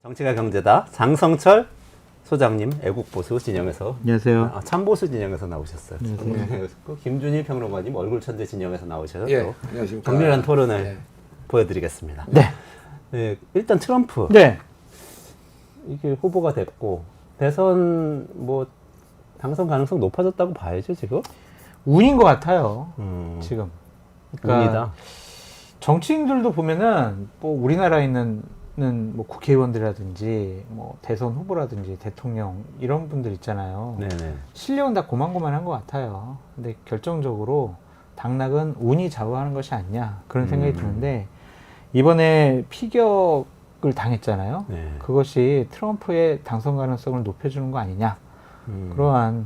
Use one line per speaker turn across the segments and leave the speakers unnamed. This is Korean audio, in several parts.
정치가 경제다. 장성철 소장님 애국보수 진영에서
안녕하세요.
참보수 진영에서 나오셨어요.
안녕하세요.
김준희 평론가님 얼굴천재 진영에서 나오셔서
예, 안녕하십니까.
정밀한 토론을
네.
보여드리겠습니다.
네.
네, 일단 트럼프
네.
이게 후보가 됐고 대선 뭐 당선 가능성 높아졌다고 봐야죠 지금.
운인 것 같아요. 지금.
운이다.
정치인들도 보면은 뭐 우리나라에 있는 뭐 국회의원들이라든지 뭐 대선 후보라든지 대통령 이런 분들 있잖아요.
네네.
실력은 다 고만고만한 것 같아요. 근데 결정적으로 당락은 운이 좌우하는 것이 아니냐 그런 생각이 드는데 이번에 피격을 당했잖아요.
네.
그것이 트럼프의 당선 가능성을 높여주는 거 아니냐. 그러한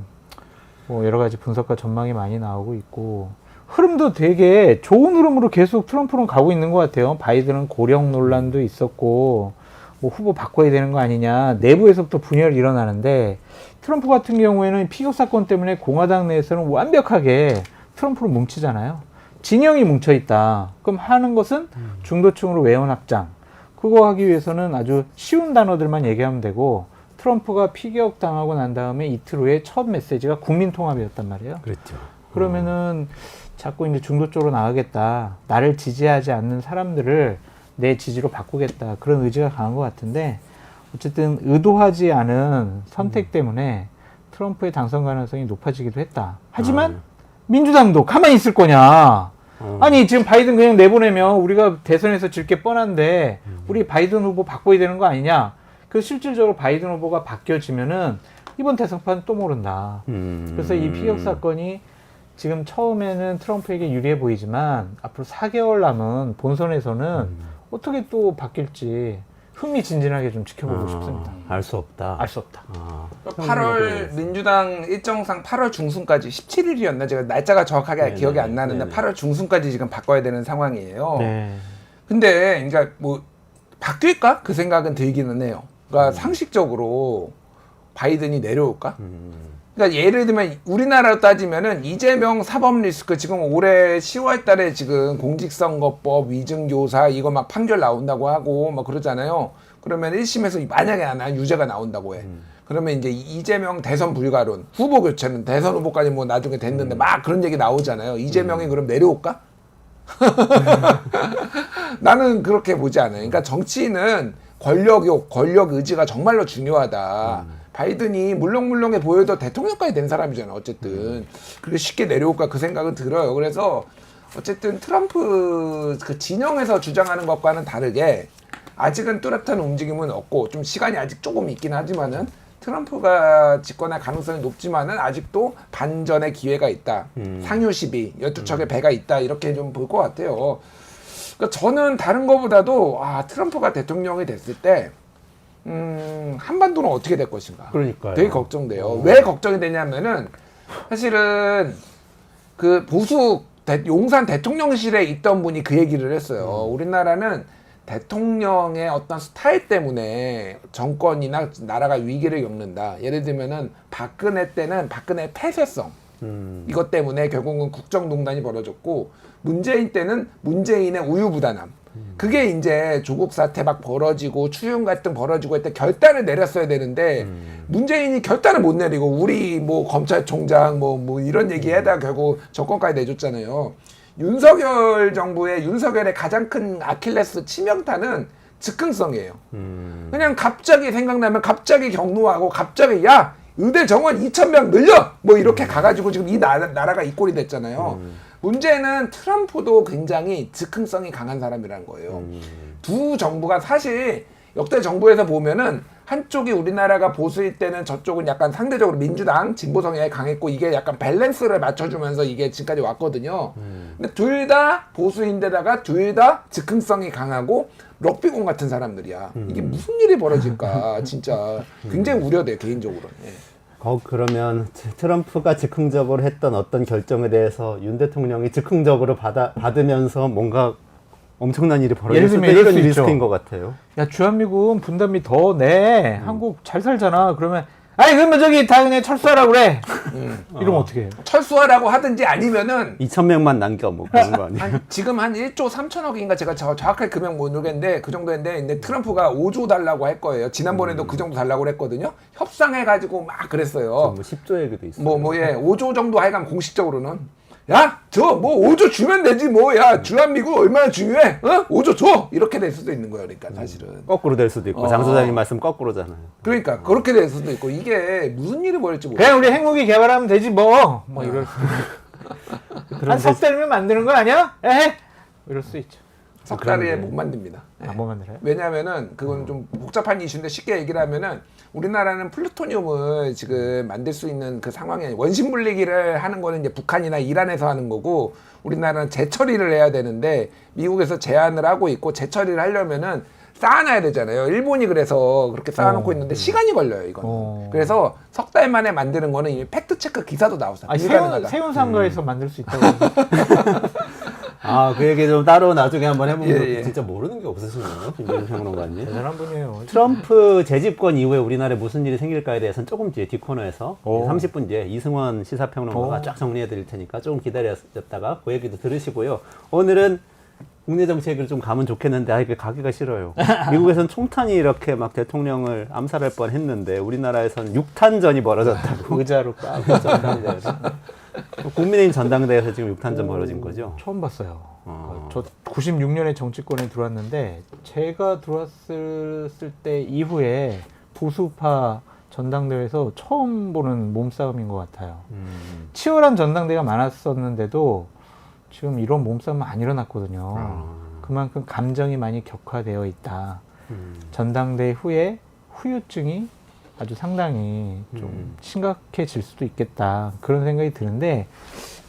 뭐 여러 가지 분석과 전망이 많이 나오고 있고 흐름도 되게 좋은 흐름으로 계속 트럼프는 가고 있는 것 같아요. 바이든은 고령 논란도 있었고 뭐 후보 바꿔야 되는 거 아니냐 내부에서부터 분열이 일어나는데 트럼프 같은 경우에는 피격 사건 때문에 공화당 내에서는 완벽하게 트럼프로 뭉치잖아요. 진영이 뭉쳐있다. 그럼 하는 것은 중도층으로 외연 확장. 그거 하기 위해서는 아주 쉬운 단어들만 얘기하면 되고 트럼프가 피격당하고 난 다음에 이틀 후에 첫 메시지가 국민통합이었단 말이에요.
그렇죠.
그러면은 자꾸 이제 중도 쪽으로 나가겠다. 나를 지지하지 않는 사람들을 내 지지로 바꾸겠다. 그런 의지가 강한 것 같은데 어쨌든 의도하지 않은 선택 때문에 트럼프의 당선 가능성이 높아지기도 했다. 하지만 민주당도 가만히 있을 거냐. 아니 지금 바이든 그냥 내보내면 우리가 대선에서 질 게 뻔한데 우리 바이든 후보 바꿔야 되는 거 아니냐. 그 실질적으로 바이든 후보가 바뀌어지면은 이번 대선판 또 모른다. 그래서 이 피격 사건이 지금 처음에는 트럼프에게 유리해 보이지만 앞으로 4개월 남은 본선에서는 어떻게 또 바뀔지 흥미진진하게 좀 지켜보고 싶습니다.
알 수 없다.
알 수 없다.
8월 민주당 일정상 8월 중순까지 17일이었나 제가 날짜가 정확하게
네네,
기억이 안 나는데
네네.
8월 중순까지 지금 바꿔야 되는 상황이에요.
네.
근데 그러니까 뭐 바뀔까? 그 생각은 들기는 해요. 그러니까 상식적으로 바이든이 내려올까? 그러니까 예를 들면 우리나라로 따지면은 이재명 사법 리스크 지금 올해 10월 달에 지금 공직선거법 위증교사 이거 막 판결 나온다고 하고 막 그러잖아요. 그러면 1심에서 만약에 하나 유죄가 나온다고 해. 그러면 이제 이재명 대선 불가론 후보 교체는 대선 후보까지 뭐 나중에 됐는데 막 그런 얘기 나오잖아요. 이재명이 그럼 내려올까? 나는 그렇게 보지 않아요. 그러니까 정치인은 권력욕, 권력 의지가 정말로 중요하다. 바이든이 물렁물렁해 보여도 대통령까지 된 사람이잖아. 어쨌든 그렇게 쉽게 내려올까 그 생각은 들어요. 그래서 어쨌든 트럼프 그 진영에서 주장하는 것과는 다르게 아직은 뚜렷한 움직임은 없고 좀 시간이 아직 조금 있긴 하지만은 트럼프가 집권할 가능성이 높지만은 아직도 반전의 기회가 있다. 상유 시비, 12척의 배가 있다. 이렇게 좀 볼 것 같아요. 그러니까 저는 다른 거보다도 트럼프가 대통령이 됐을 때 한반도는 어떻게 될 것인가.
그러니까요.
되게 걱정돼요. 왜 걱정이 되냐면은 사실은 그 보수 용산 대통령실에 있던 분이 그 얘기를 했어요. 우리나라는 대통령의 어떤 스타일 때문에 정권이나 나라가 위기를 겪는다. 예를 들면은 박근혜 때는 박근혜의 폐쇄성. 이것 때문에 결국은 국정농단이 벌어졌고 문재인 때는 문재인의 우유부단함. 그게 이제 조국 사태 막 벌어지고 추윤 갈등 벌어지고 할 때 결단을 내렸어야 되는데 문재인이 결단을 못 내리고 우리 뭐 검찰총장 뭐 이런 얘기에다 결국 정권까지 내줬잖아요. 윤석열 정부의 윤석열의 가장 큰 아킬레스 치명타는 즉흥성이에요. 그냥 갑자기 생각나면 갑자기 경로하고 갑자기 야 의대 정원 2,000명 늘려 뭐 이렇게 가가지고 지금 이 나라가 이 꼴이 됐잖아요. 문제는 트럼프도 굉장히 즉흥성이 강한 사람이라는 거예요. 두 정부가 사실 역대 정부에서 보면은 한쪽이 우리나라가 보수일 때는 저쪽은 약간 상대적으로 민주당 진보성이 강했고 이게 약간 밸런스를 맞춰주면서 이게 지금까지 왔거든요. 근데 둘 다 보수인데다가 둘 다 즉흥성이 강하고 럭비공 같은 사람들이야. 이게 무슨 일이 벌어질까 진짜 굉장히 우려돼 개인적으로는. 예.
그러면 트럼프가 즉흥적으로 했던 어떤 결정에 대해서 윤 대통령이 즉흥적으로 받으면서 뭔가 엄청난 일이 벌어질 때 이런 리스크인 것 같아요.
야 주한미군 분담비 더 내. 한국 잘 살잖아. 그러면 아니 그러면 저기 다 그냥 철수하라고 그래. 이러면 어떻게 해요?
철수하라고 하든지 아니면은
2,000명만 남겨 뭐 그런 거 아니에요?
지금 한 1조 3천억인가 제가 정확하게 금액 모르겠는데 그 정도인데 근데 트럼프가 5조 달라고 할 거예요. 지난번에도 그 정도 달라고 그랬거든요. 협상해가지고 막 그랬어요.
뭐 10조 얘기도 있어요.
예, 5조 정도 하여간 공식적으로는. 야, 저 뭐 5조 주면 되지 뭐. 야, 주한미군 얼마나 중요해? 어? 5조 줘. 이렇게 될 수도 있는 거예요. 그러니까 사실은.
거꾸로 될 수도 있고 장 소장님 말씀 거꾸로잖아요.
그러니까 그렇게 될 수도 있고 이게 무슨 일이 벌일지 모르겠어요.
그냥 우리 핵무기 개발하면 되지 뭐. 뭐 이럴 수. 한석 달이면 만드는 거 아니야? 에헤. 이럴 수 있죠.
석 달에 못 만듭니다.
뭐 만들어요?
왜냐하면은 그건 좀 복잡한 이슈인데 쉽게 얘기를 하면은 우리나라는 플루토늄을 지금 만들 수 있는 그 상황이 원심 분리기를 하는 거는 이제 북한이나 이란에서 하는 거고 우리나라는 재처리를 해야 되는데 미국에서 제한을 하고 있고 재처리를 하려면은 쌓아놔야 되잖아요. 일본이 그래서 그렇게 쌓아놓고 있는데 시간이 걸려요 이거는. 그래서 석 달 만에 만드는 거는 이미 팩트 체크 기사도 나왔어요.
아니 세운 상가에서 만들 수 있다고.
아, 그 얘기 좀 따로 나중에 한번 해보면
예.
진짜 모르는 게 없으시네요. 김민수 평론가님.
대단한 분이에요.
트럼프 재집권 이후에 우리나라에 무슨 일이 생길까에 대해서는 조금 뒤에 뒷코너에서
오.
30분 뒤에 이승원 시사평론가가
오.
쫙 정리해 드릴 테니까 조금 기다렸다가 그 얘기도 들으시고요. 오늘은 국내 정치 얘기를 좀 가면 좋겠는데 이게 가기가 싫어요. 미국에서는 총탄이 이렇게 막 대통령을 암살할 뻔했는데 우리나라에서는 6탄전이 벌어졌다고.
의자로 까.
전당대회에서. 국민의힘 전당대회에서 지금 6탄전 벌어진 거죠.
처음 봤어요. 저 96년에 정치권에 들어왔는데 제가 들어왔을 때 이후에 보수파 전당대회에서 처음 보는 몸싸움인 것 같아요. 치열한 전당대회가 많았었는데도 지금 이런 몸싸움은 안 일어났거든요. 그만큼 감정이 많이 격화되어 있다. 전당대회 후에 후유증이 아주 상당히 좀 심각해질 수도 있겠다. 그런 생각이 드는데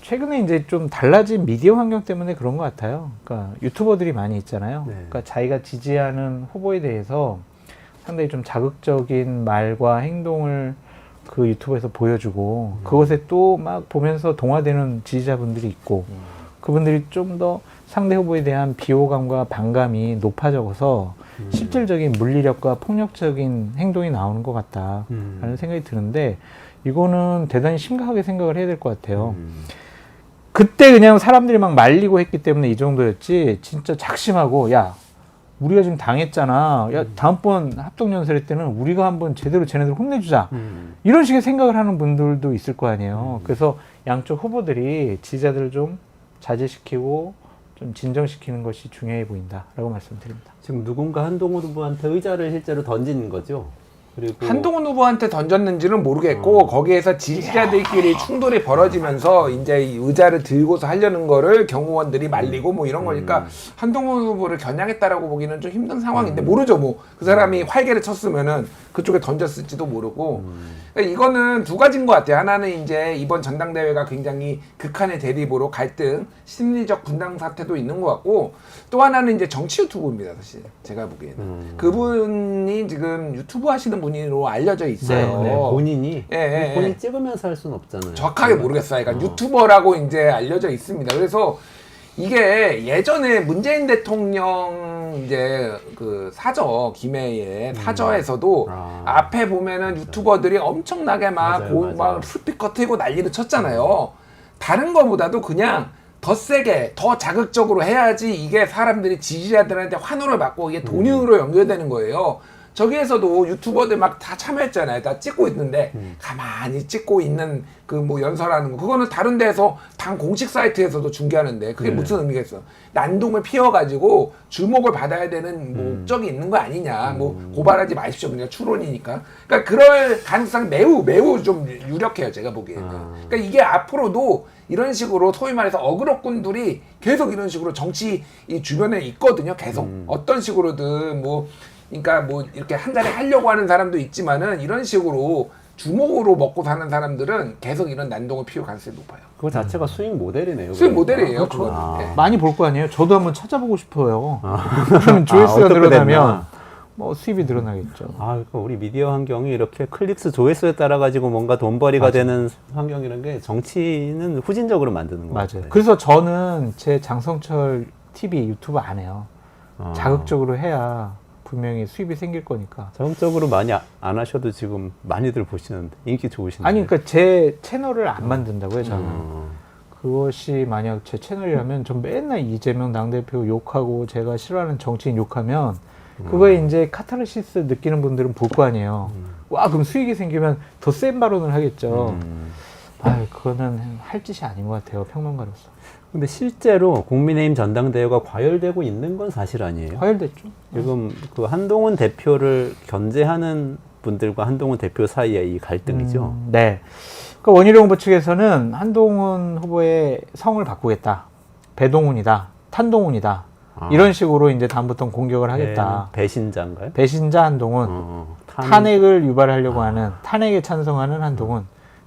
최근에 이제 좀 달라진 미디어 환경 때문에 그런 것 같아요. 그러니까 유튜버들이 많이 있잖아요.
네.
그러니까 자기가 지지하는 후보에 대해서 상당히 좀 자극적인 말과 행동을 그 유튜브에서 보여주고 그것에 또 막 보면서 동화되는 지지자분들이 있고 그분들이 좀 더 상대 후보에 대한 비호감과 반감이 높아져서 실질적인 물리력과 폭력적인 행동이 나오는 것 같다라는 생각이 드는데 이거는 대단히 심각하게 생각을 해야 될 것 같아요. 그때 그냥 사람들이 막 말리고 했기 때문에 이 정도였지 진짜 작심하고 야 우리가 지금 당했잖아. 야 다음번 합동연설 때는 우리가 한번 제대로 쟤네들 혼내주자. 이런 식의 생각을 하는 분들도 있을 거 아니에요. 그래서 양쪽 후보들이 지지자들을 좀 자제시키고 좀 진정시키는 것이 중요해 보인다라고 말씀드립니다.
지금 누군가 한동훈 후보한테 의자를 실제로 던진 거죠. 그리고
한동훈 후보한테 던졌는지는 모르겠고 거기에서 지지자들끼리 충돌이 벌어지면서 이제 이 의자를 들고서 하려는 거를 경호원들이 말리고 뭐 이런 거니까 한동훈 후보를 겨냥했다라고 보기는 좀 힘든 상황인데 모르죠. 뭐 그 사람이 활개를 쳤으면은 그쪽에 던졌을지도 모르고 그러니까 이거는 두 가지인 것 같아요. 하나는 이제 이번 전당대회가 굉장히 극한의 대립으로 갈등, 심리적 분당 사태도 있는 것 같고 또 하나는 이제 정치 유튜브입니다. 사실 제가 보기에는 그분이 지금 유튜브 하시는 분으로 알려져 있어요.
네, 본인이
예.
본인 찍으면서 할 수는 없잖아요.
정확하게 모르겠어요. 그러니까 유튜버라고 이제 알려져 있습니다. 그래서 이게 예전에 문재인 대통령 이제 그 사저 김해의 사저에서도 앞에 보면은 유튜버들이 엄청나게 막 스피커 틀고 난리를 쳤잖아요. 다른 거보다도 그냥 더 세게 더 자극적으로 해야지 이게 사람들이 지지자들한테 환호를 받고 이게 돈으로 연결되는 거예요. 저기에서도 유튜버들 막 다 참여했잖아요. 다 찍고 있는데 가만히 찍고 있는 그 뭐 연설하는 거 그거는 다른 데서 당 공식 사이트에서도 중계하는데 그게 무슨 의미가 있어? 난동을 피워가지고 주목을 받아야 되는 목적이 있는 거 아니냐? 뭐 고발하지 마십시오. 그냥 추론이니까. 그러니까 그럴 가능성이 매우 좀 유력해요. 제가 보기에는. 그러니까 이게 앞으로도 이런 식으로 소위 말해서 어그로꾼들이 계속 이런 식으로 정치 이 주변에 있거든요. 계속 어떤 식으로든 뭐. 그러니까 뭐 이렇게 한 자리 하려고 하는 사람도 있지만은 이런 식으로 주목으로 먹고 사는 사람들은 계속 이런 난동을 피울 가능성이 높아요.
그거 자체가 수익 모델이네요.
수익
그러니까.
모델이에요. 그거는. 네.
많이 볼 거 아니에요? 저도 한번 찾아보고 싶어요. 그럼 조회수가
어떻게
늘어나면
됐나?
뭐 수입이 늘어나겠죠.
그러니까 우리 미디어 환경이 이렇게 클릭수 조회수에 따라 가지고 뭔가 돈벌이가 되는 환경이라는 게 정치는 후진적으로 만드는 거 같아요.
그래서 저는 제 장성철 TV 유튜브 안 해요. 자극적으로 해야 분명히 수입이 생길 거니까.
적극적으로 많이 안 하셔도 지금 많이들 보시는데 인기 좋으신데.
아니 그러니까 제 채널을 안 만든다고요 저는. 그것이 만약 제 채널이라면 전 맨날 이재명 당대표 욕하고 제가 싫어하는 정치인 욕하면 그거에 이제 카타르시스 느끼는 분들은 볼 거 아니에요. 와 그럼 수익이 생기면 더 센 발언을 하겠죠. 아 그거는 할 짓이 아닌 것 같아요 평론가로서.
근데 실제로 국민의힘 전당대회가 과열되고 있는 건 사실 아니에요.
과열됐죠.
지금 그 한동훈 대표를 견제하는 분들과 한동훈 대표 사이의 이 갈등이죠.
네. 그 원희룡 후보 측에서는 한동훈 후보의 성을 바꾸겠다. 배동훈이다. 탄동훈이다. 이런 식으로 이제 다음부터는 공격을 하겠다.
배신자인가요?
배신자 한동훈, 탄핵을 유발하려고 하는, 탄핵에 찬성하는 한동훈,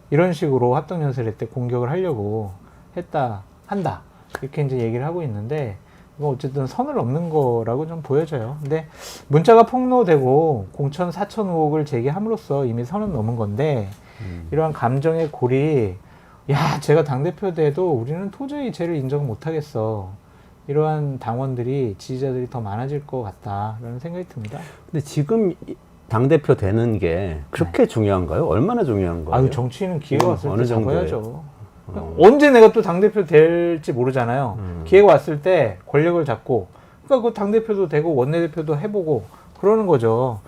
이런 식으로 합동연설회 때 공격을 하려고 한다. 이렇게 이제 얘기를 하고 있는데, 이거 어쨌든 선을 넘는 거라고 좀 보여져요. 근데 문자가 폭로되고 공천 4천 의혹을 제기함으로써 이미 선은 넘은 건데, 이러한 감정의 골이, 야, 제가 당대표 돼도 우리는 도저히 쟤를 인정 못 하겠어. 이러한 당원들이, 지지자들이 더 많아질 것 같다라는 생각이 듭니다.
근데 지금 당대표 되는 게 그렇게 중요한가요? 얼마나 중요한 거예요?
아유, 정치인은 기회가 왔을
어느
때
정도예요?
잡아야죠. 언제 내가 또 당대표 될지 모르잖아요. 기회가 왔을 때 권력을 잡고, 그러니까 그 당대표도 되고 원내대표도 해보고 그러는 거죠.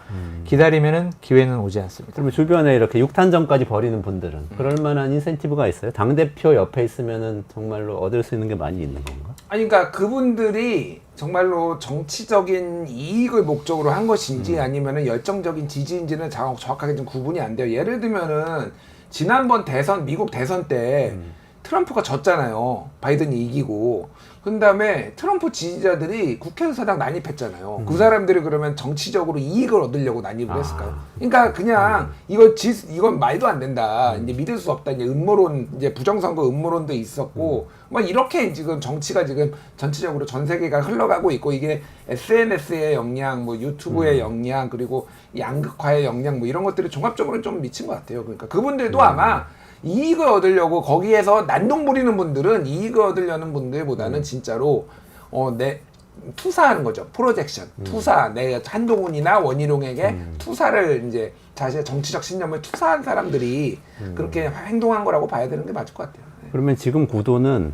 기다리면은 기회는 오지 않습니다.
그러면 주변에 이렇게 육탄전까지 벌이는 분들은 그럴 만한 인센티브가 있어요? 당대표 옆에 있으면은 정말로 얻을 수 있는 게 많이 있는 건가?
아니 그러니까 그분들이 정말로 정치적인 이익을 목적으로 한 것인지 아니면은 열정적인 지지인지는 정확하게 좀 구분이 안 돼요. 예를 들면은 지난번 대선, 미국 대선 때 트럼프가 졌잖아요. 바이든이 이기고. 그 다음에 트럼프 지지자들이 국회의사당 난입했잖아요. 그 사람들이 그러면 정치적으로 이익을 얻으려고 난입을 했을까요? 그러니까 그냥 이건 말도 안 된다. 이제 믿을 수 없다. 이제 음모론, 이제 부정선거 음모론도 있었고, 막 이렇게 지금 정치가 지금 전체적으로 전 세계가 흘러가고 있고, 이게 SNS의 영향, 뭐 유튜브의 영향, 그리고 양극화의 영향, 뭐 이런 것들이 종합적으로 좀 미친 것 같아요. 그러니까 그분들도 아마 이익을 얻으려고 거기에서 난동 부리는 분들은 이익을 얻으려는 분들보다는 진짜로 내 투사하는 거죠. 프로젝션, 투사. 내 한동훈이나 원희룡에게 투사를 이제 자신의 정치적 신념을 투사한 사람들이 그렇게 행동한 거라고 봐야 되는 게 맞을 것 같아요. 네.
그러면 지금 구도는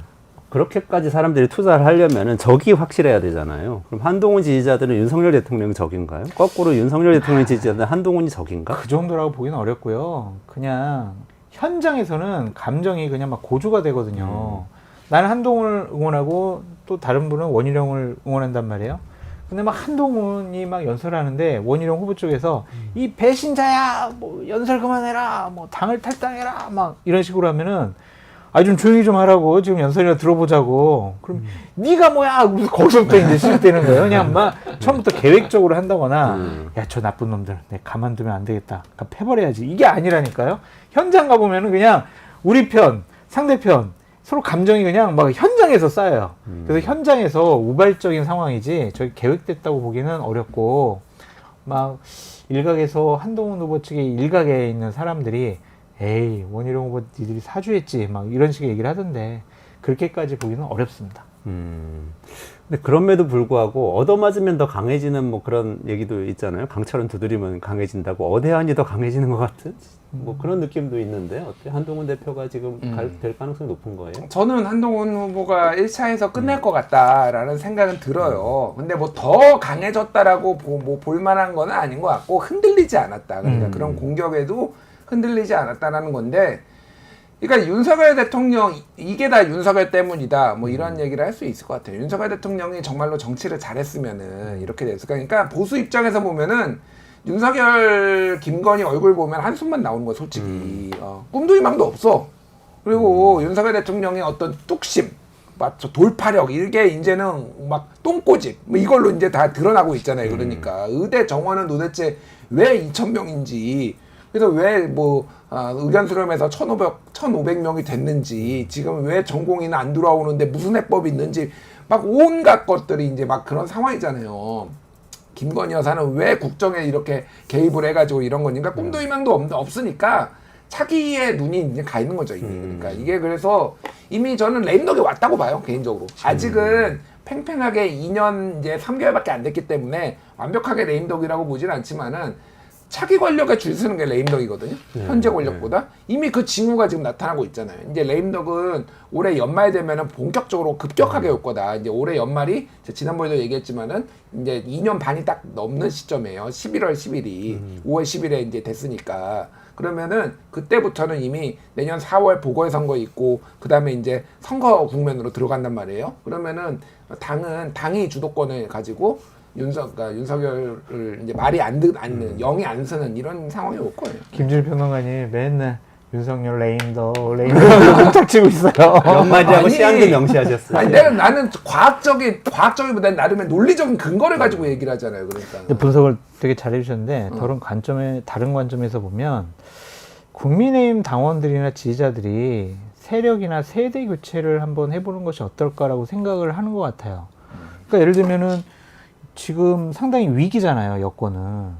그렇게까지 사람들이 투자를 하려면은 적이 확실해야 되잖아요. 그럼 한동훈 지지자들은 윤석열 대통령이 적인가요? 거꾸로 윤석열 대통령 지지자들은 한동훈이 적인가?
그 정도라고 보기는 어렵고요. 그냥 현장에서는 감정이 그냥 막 고조가 되거든요. 나는 한동훈을 응원하고 또 다른 분은 원희룡을 응원한단 말이에요. 근데 막 한동훈이 막 연설하는데 원희룡 후보 쪽에서 이 배신자야, 뭐 연설 그만해라, 뭐 당을 탈당해라, 막 이런 식으로 하면은 좀 조용히 좀 하라고 지금 연설이나 들어보자고. 그럼 네가 뭐야? 무슨 거기서부터 이제 시작되는 거예요. 그냥 막 처음부터 계획적으로 한다거나 야, 저 나쁜 놈들 내 가만두면 안 되겠다. 그러니까 패버려야지. 이게 아니라니까요. 현장 가보면은 그냥 우리 편, 상대편 서로 감정이 그냥 막 현장에서 쌓여요. 그래서 현장에서 우발적인 상황이지 저기 계획됐다고 보기는 어렵고 막 일각에서 한동훈 후보 측의 일각에 있는 사람들이 에이 원희룡 후보 니들이 사주했지 막 이런 식의 얘기를 하던데 그렇게까지 보기는 어렵습니다.
근데 그럼에도 불구하고 얻어맞으면 더 강해지는 뭐 그런 얘기도 있잖아요. 강철은 두드리면 강해진다고 어대한이 더 강해지는 것 같은 뭐 그런 느낌도 있는데 어때? 한동훈 대표가 지금 될 가능성이 높은 거예요?
저는 한동훈 후보가 1차에서 끝낼 것 같다라는 생각은 들어요. 근데 뭐 더 강해졌다라고 뭐 볼만한 건 아닌 것 같고 흔들리지 않았다. 그러니까 그런 공격에도 흔들리지 않았다라는 건데, 그러니까 윤석열 대통령 이게 다 윤석열 때문이다 뭐 이런 얘기를 할 수 있을 것 같아요. 윤석열 대통령이 정말로 정치를 잘했으면은 이렇게 됐을 거니까. 그러니까 보수 입장에서 보면은 윤석열 김건희 얼굴 보면 한숨만 나오는 거야 솔직히. 꿈도 희망도 없어. 그리고 윤석열 대통령의 어떤 뚝심, 돌파력 이게 이제는 막 똥꼬집 뭐 이걸로 이제 다 드러나고 있잖아요. 그러니까 의대 정원은 도대체 왜 2,000명인지, 그래서 왜 뭐 의견 수렴해서 1,500명이 됐는지, 지금 왜 전공의는 안 들어오는데 무슨 해법이 있는지 막 온갖 것들이 이제 막 그런 상황이잖아요. 김건희 여사는 왜 국정에 이렇게 개입을 해가지고 이런 거니까 꿈도 희망도 없으니까 차기의 눈이 이제 가 있는 거죠 이게. 그러니까 이게 그래서 이미 저는 레임덕이 왔다고 봐요 개인적으로. 아직은 팽팽하게 2년 이제 3개월밖에 안 됐기 때문에 완벽하게 레임덕이라고 보지는 않지만은 차기 권력에 줄 서는 게 레임덕이거든요. 현재 권력보다 이미 그 징후가 지금 나타나고 있잖아요. 이제 레임덕은 올해 연말 되면은 본격적으로 급격하게 올 거다. 이제 올해 연말이 지난번에도 얘기했지만은 이제 2년 반이 딱 넘는 시점이에요. 11월 10일이 5월 10일에 이제 됐으니까. 그러면은 그때부터는 이미 내년 4월 보궐선거 있고 그 다음에 이제 선거 국면으로 들어간단 말이에요. 그러면은 당이 주도권을 가지고 그러니까 윤석열을 이제 말이 않는 영이 안 쓰는 이런 상황이 올 거예요.
김준일 평론가님 맨날 윤석열 레임덕 짝치고 있어요.
연말이하고
아니,
시한도 명시하셨어요.
아니 나는 과학적이보다는 나름의 논리적인 근거를 가지고 얘기를 하잖아요. 그러니까
분석을 되게 잘 해주셨는데 다른 관점에서 보면 국민의힘 당원들이나 지지자들이 세력이나 세대 교체를 한번 해보는 것이 어떨까라고 생각을 하는 것 같아요. 그러니까 예를 들면은 지금 상당히 위기잖아요, 여권은.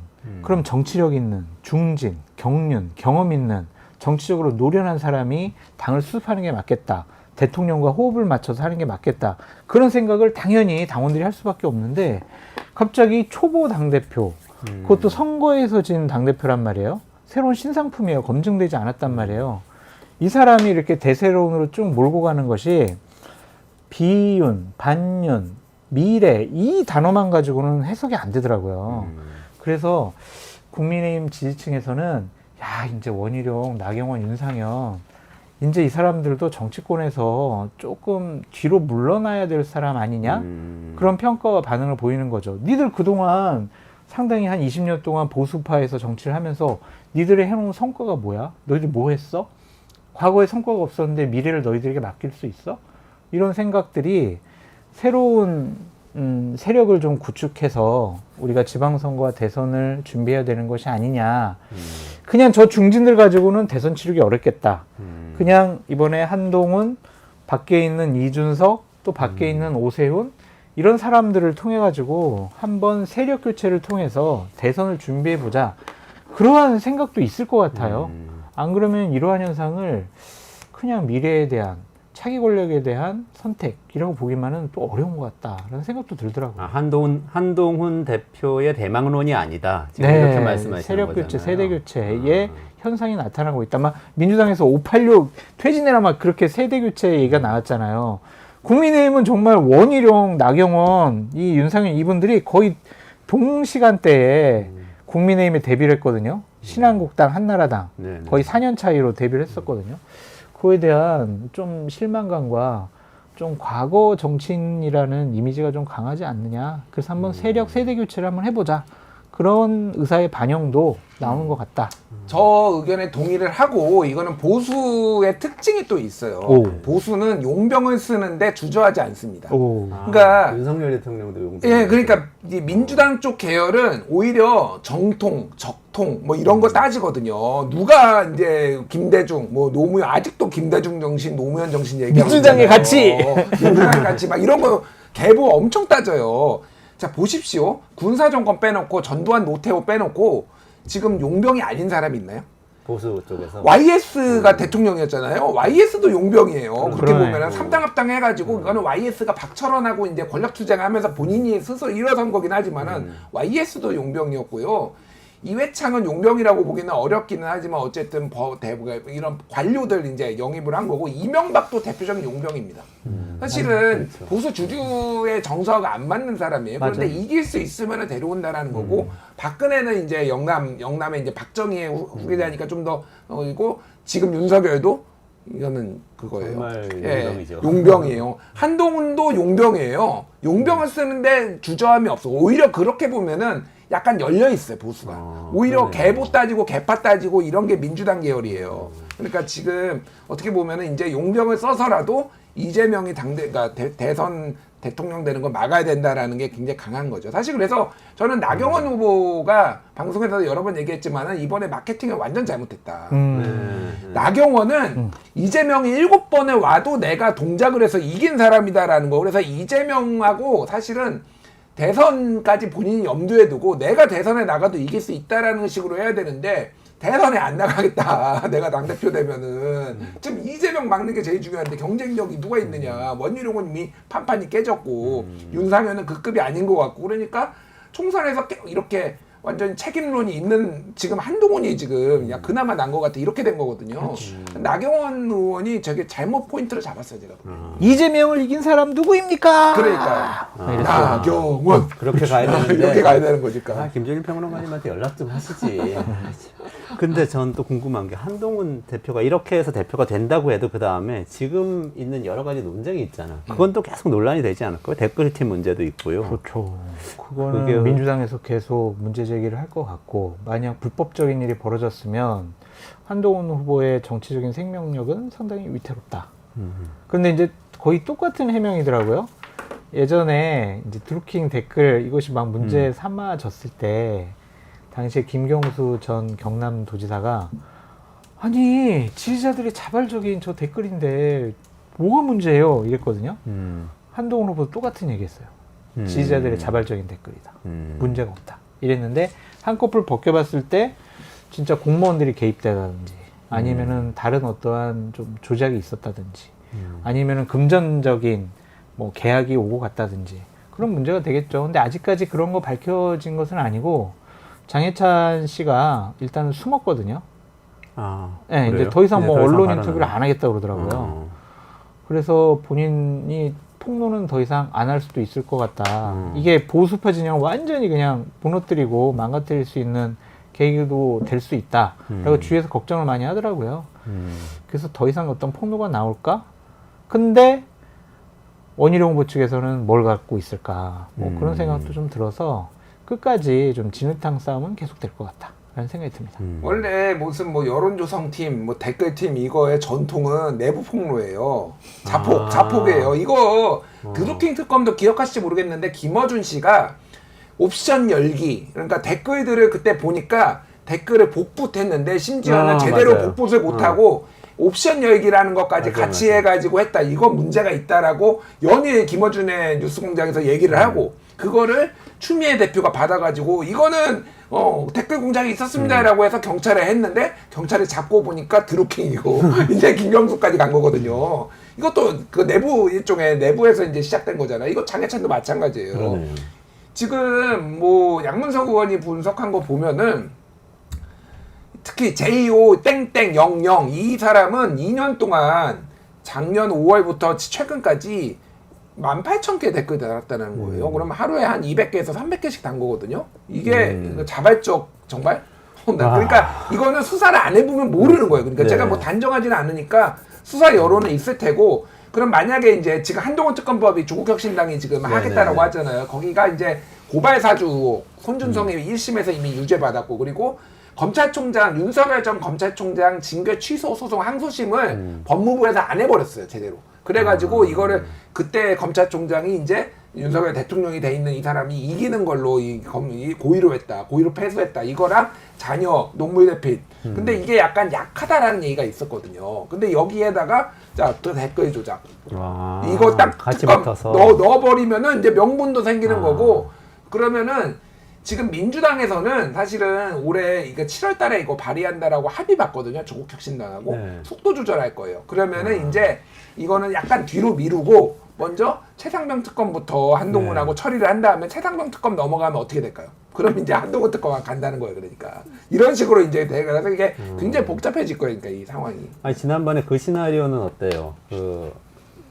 그럼 정치력 있는, 중진, 경륜, 경험 있는, 정치적으로 노련한 사람이 당을 수습하는 게 맞겠다. 대통령과 호흡을 맞춰서 하는 게 맞겠다. 그런 생각을 당연히 당원들이 할 수밖에 없는데 갑자기 초보 당대표, 그것도 선거에서 진 당대표란 말이에요. 새로운 신상품이에요. 검증되지 않았단 말이에요. 이 사람이 이렇게 대세론으로 쭉 몰고 가는 것이 비윤, 반윤, 미래 이 단어만 가지고는 해석이 안 되더라고요. 그래서 국민의힘 지지층에서는 야 이제 원희룡, 나경원, 윤상현 이제 이 사람들도 정치권에서 조금 뒤로 물러나야 될 사람 아니냐 그런 평가와 반응을 보이는 거죠. 니들 그동안 상당히 한 20년 동안 보수파에서 정치를 하면서 니들이 해놓은 성과가 뭐야? 너희들 뭐 했어? 과거에 성과가 없었는데 미래를 너희들에게 맡길 수 있어? 이런 생각들이 새로운 세력을 좀 구축해서 우리가 지방선거와 대선을 준비해야 되는 것이 아니냐. 그냥 저 중진들 가지고는 대선 치르기 어렵겠다. 그냥 이번에 한동훈, 밖에 있는 이준석, 또 밖에 있는 오세훈 이런 사람들을 통해 가지고 한번 세력 교체를 통해서 대선을 준비해 보자. 그러한 생각도 있을 것 같아요. 안 그러면 이러한 현상을 그냥 미래에 대한 차기 권력에 대한 선택이라고 보기만은 또 어려운 것 같다라는 생각도 들더라고요.
아, 한동훈 대표의 대망론이 아니다. 지금 이렇게 말씀하시는
세력
거잖아요.
교체, 세대 교체의 현상이 나타나고 있다. 막 민주당에서 586 퇴진해라 막 그렇게 세대 교체 얘기가 나왔잖아요. 국민의힘은 정말 원희룡, 나경원, 이 윤상현 이분들이 거의 동시간대에 국민의힘에 데뷔를 했거든요. 신한국당, 한나라당 거의 4년 차이로 데뷔를 했었거든요. 그거에 대한 좀 실망감과 좀 과거 정치인이라는 이미지가 좀 강하지 않느냐. 그래서 한번 세력 세대 교체를 한번 해보자. 그런 의사의 반영도 나오는 것 같다.
저 의견에 동의를 하고 이거는 보수의 특징이 또 있어요. 보수는 용병을 쓰는데 주저하지 않습니다. 그러니까
윤석열 대통령도 용병.
예, 그러니까 이 민주당 쪽 계열은 오히려 정통, 적통 뭐 이런 거 따지거든요. 누가 이제 김대중, 뭐 노무현 아직도 김대중 정신, 노무현 정신 얘기하고
민주당의 가치,
민주당의 가치 막 이런 거 계보 엄청 따져요. 자 보십시오. 군사 정권 빼놓고 전두환, 노태우 빼놓고 지금 용병이 아닌 사람이 있나요?
보수 쪽에서.
YS가 대통령이었잖아요. YS도 용병이에요. 그렇게
그러네.
보면은 삼당합당 해가지고 이거는 YS가 박철원하고 이제 권력 투쟁하면서 본인이 스스로 일어선 거긴 하지만은 YS도 용병이었고요. 이회창은 용병이라고 보기는 어렵기는 하지만 어쨌든 이런 관료들 이제 영입을 한 거고 이명박도 대표적인 용병입니다. 사실은
그렇죠.
보수 주류의 정서가 안 맞는 사람이에요. 그런데 이길 수 있으면 데려온다라는 거고 박근혜는 이제 영남에 이제 박정희의 후계자니까 좀 더 이고 지금 윤석열도 이거는 그거예요.
정말
예,
용병이죠.
용병이에요. 한동훈도 용병이에요. 용병을 쓰는데 주저함이 없어. 오히려 그렇게 보면은 약간 열려 있어요 보수가. 오히려
그러네요.
개보 따지고 개파 따지고 이런 게 민주당 계열이에요. 그러니까 지금 어떻게 보면은 이제 용병을 써서라도 이재명이 그러니까 대선 대통령 되는 거 막아야 된다라는 게 굉장히 강한 거죠. 사실 그래서 저는 나경원 후보가 방송에서 여러 번 얘기했지만은 이번에 마케팅을 완전 잘못했다. 나경원은 이재명이 7번에 와도 내가 동작을 해서 이긴 사람이다라는 거. 그래서 이재명하고 사실은 대선까지 본인이 염두에 두고 내가 대선에 나가도 이길 수 있다라는 식으로 해야 되는데 대선에 안 나가겠다. 내가 당대표 되면은. 지금 이재명 막는 게 제일 중요한데 경쟁력이 누가 있느냐. 원희룡은 이미 판판이 깨졌고 윤상현은 그 급이 아닌 것 같고 그러니까 총선에서 이렇게 완전 책임론이 있는 지금 한동훈이 지금 야 그나마 난 것 같아 이렇게 된 거거든요. 나경원 의원이 저게 잘못 포인트를 잡았어요 제가.
이재명을 이긴 사람 누구입니까?
그러니까
이랬어요.
나경원
그렇게 가야 되는데
이렇게 가야 되는 거니까.
아, 김종인 평론가님한테 연락 좀 하시지. 근데 전 또 궁금한 게 한동훈 대표가 이렇게 해서 대표가 된다고 해도 그 다음에 지금 있는 여러 가지 논쟁이 있잖아. 그건 또 계속 논란이 되지 않을까요? 댓글팀 문제도 있고요.
그렇죠. 그거는
그게-
민주당에서 계속 문제 제기를 할 것 같고 만약 불법적인 일이 벌어졌으면 한동훈 후보의 정치적인 생명력은 상당히 위태롭다. 그런데 이제 거의 똑같은 해명이더라고요. 예전에 이제 드루킹 댓글 이것이 막 문제 삼아졌을 때 당시에 김경수 전 경남도지사가 아니 지지자들이 자발적인 저 댓글인데 뭐가 문제예요? 이랬거든요. 한동훈 후보도 똑같은 얘기했어요. 지지자들의 자발적인 댓글이다. 문제가 없다. 이랬는데 한꺼풀 벗겨봤을 때 진짜 공무원들이 개입되다든지 아니면은 다른 어떠한 좀 조작이 있었다든지 아니면은 금전적인 뭐 계약이 오고 갔다든지 그런 문제가 되겠죠. 근데 아직까지 그런 거 밝혀진 것은 아니고 장해찬 씨가 일단은 숨었거든요.
아,
네,
그래요?
이제 더 이상 뭐
더
언론
발언을
인터뷰를 안 하겠다고 그러더라고요. 그래서 본인이 폭로는 더 이상 안 할 수도 있을 것 같다. 이게 보수파 진영 완전히 그냥 무너뜨리고 망가뜨릴 수 있는 계기도 될 수 있다. 라고 주위에서 걱정을 많이 하더라고요. 그래서 더 이상 어떤 폭로가 나올까? 근데 원희룡 후보 측에서는 뭘 갖고 있을까? 뭐 그런 생각도 좀 들어서 끝까지 좀 진흙탕 싸움은 계속될 것 같다. 라는 생각이 듭니다.
원래 무슨 뭐 여론조성팀, 뭐 댓글팀 이거의 전통은 내부 폭로예요. 자폭이에요. 이거 드루킹 특검도 기억하실지 모르겠는데 김어준 씨가 옵션 열기, 그러니까 댓글들을 그때 보니까 댓글을 복붙했는데 심지어는 제대로
맞아요.
복붙을 못하고 옵션 열기라는 것까지
맞아요,
같이
맞아요.
해가지고 했다. 이거 문제가 있다라고 연일 김어준의 뉴스공장에서 얘기를 하고 그거를 추미애 대표가 받아가지고 이거는 댓글 공장이 있었습니다라고 해서 경찰에 했는데 경찰이 잡고 보니까 드루킹이고 이제 김경수까지 간 거거든요. 이것도 그 내부 일종의 내부에서 이제 시작된 거잖아. 이거 장해찬도 마찬가지예요.
그러네요.
지금 뭐 양문석 의원이 분석한 거 보면은 특히 JO 땡땡 00 이 사람은 2년 동안 작년 5월부터 최근까지 18,000개 댓글 달았다는 거예요. 그러면 하루에 한 200개에서 300개씩 단 거거든요. 이게 자발적 정말? 그러니까 이거는 수사를 안 해보면 모르는 거예요. 그러니까
네.
제가 뭐 단정하지는 않으니까 수사 여론은 있을 테고 그럼 만약에 이제 지금 한동훈 특검법이 조국혁신당이 지금 하겠다라고 하잖아요. 거기가 이제 고발 사주 의혹, 손준성이 1심에서 이미 유죄 받았고 그리고 검찰총장 윤석열 전 검찰총장 징계 취소 소송 항소심을 법무부에서 안 해버렸어요 제대로. 그래가지고 이거를 그때 검찰총장이 이제 윤석열 대통령이 돼 있는 이 사람이 이기는 걸로 이 고의로 했다, 고의로 패소했다 이거랑 자녀 노무현 대필. 근데 이게 약간 약하다라는 얘기가 있었거든요. 근데 여기에다가 자 또 댓글 조작.
와,
이거 딱
같이
특검
붙어서
넣어버리면은 이제 명분도 생기는 거고 그러면은 지금 민주당에서는 사실은 올해 이거 7월 달에 이거 발의한다라고 합의 봤거든요. 조국혁신당하고
네.
속도 조절할 거예요. 그러면은 이제 이거는 약간 뒤로 미루고 먼저 최상병 특검부터 한동훈하고 처리를 한 다음에 최상병 특검 넘어가면 어떻게 될까요? 그럼 이제 한동훈 특검 간다는 거예요. 그러니까 이런 식으로 이제 돼가서 이게 굉장히 복잡해질 거예요. 그러니까 이 상황이.
아니 지난번에 그 시나리오는 어때요? 그